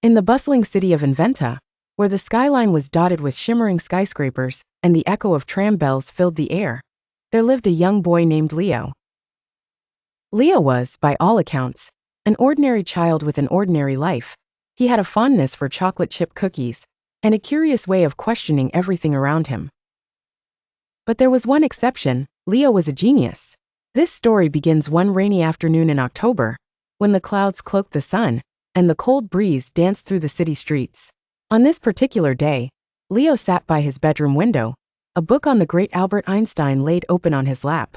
In the bustling city of Inventa, where the skyline was dotted with shimmering skyscrapers and the echo of tram bells filled the air, there lived a young boy named Leo. Leo was, by all accounts, an ordinary child with an ordinary life. He had a fondness for chocolate chip cookies and a curious way of questioning everything around him. But there was one exception: Leo was a genius. This story begins one rainy afternoon in October, when the clouds cloaked the sun and the cold breeze danced through the city streets. On this particular day, Leo sat by his bedroom window, a book on the great Albert Einstein laid open on his lap.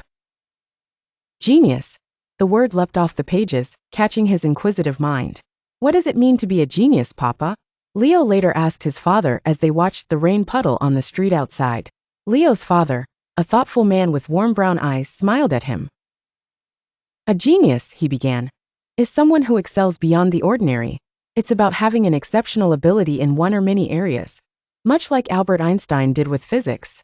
Genius. The word leapt off the pages, catching his inquisitive mind. What does it mean to be a genius, Papa? Leo later asked his father as they watched the rain puddle on the street outside. Leo's father, a thoughtful man with warm brown eyes, smiled at him. A genius, he began, is someone who excels beyond the ordinary. It's about having an exceptional ability in one or many areas, much like Albert Einstein did with physics.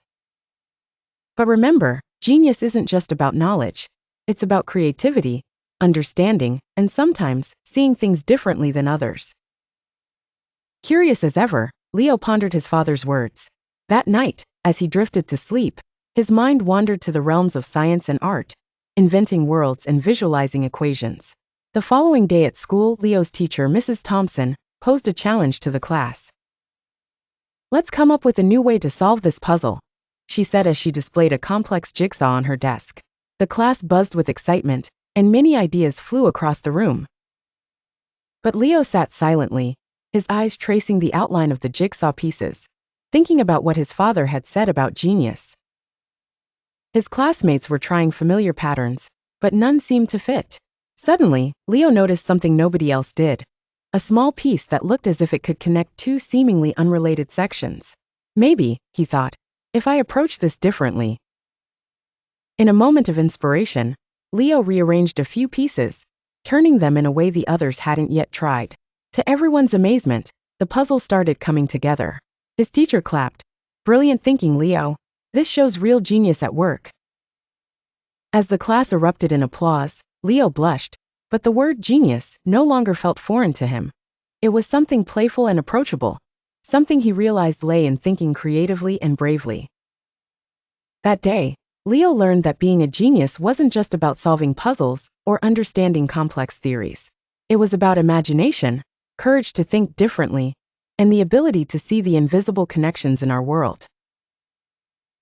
But remember, genius isn't just about knowledge. It's about creativity, understanding, and sometimes seeing things differently than others. Curious as ever, Leo pondered his father's words. That night, as he drifted to sleep, his mind wandered to the realms of science and art, inventing worlds and visualizing equations. The following day at school, Leo's teacher, Mrs. Thompson, posed a challenge to the class. "Let's come up with a new way to solve this puzzle," she said as she displayed a complex jigsaw on her desk. The class buzzed with excitement, and many ideas flew across the room. But Leo sat silently, his eyes tracing the outline of the jigsaw pieces, thinking about what his father had said about genius. His classmates were trying familiar patterns, but none seemed to fit. Suddenly, Leo noticed something nobody else did. A small piece that looked as if it could connect two seemingly unrelated sections. Maybe, he thought, if I approach this differently. In a moment of inspiration, Leo rearranged a few pieces, turning them in a way the others hadn't yet tried. To everyone's amazement, the puzzle started coming together. His teacher clapped. "Brilliant thinking, Leo. This shows real genius at work." As the class erupted in applause, Leo blushed, but the word genius no longer felt foreign to him. It was something playful and approachable, something he realized lay in thinking creatively and bravely. That day, Leo learned that being a genius wasn't just about solving puzzles or understanding complex theories. It was about imagination, courage to think differently, and the ability to see the invisible connections in our world.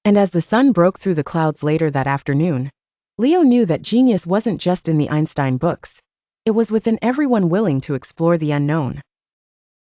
And as the sun broke through the clouds later that afternoon, Leo knew that genius wasn't just in the Einstein books. It was within everyone willing to explore the unknown.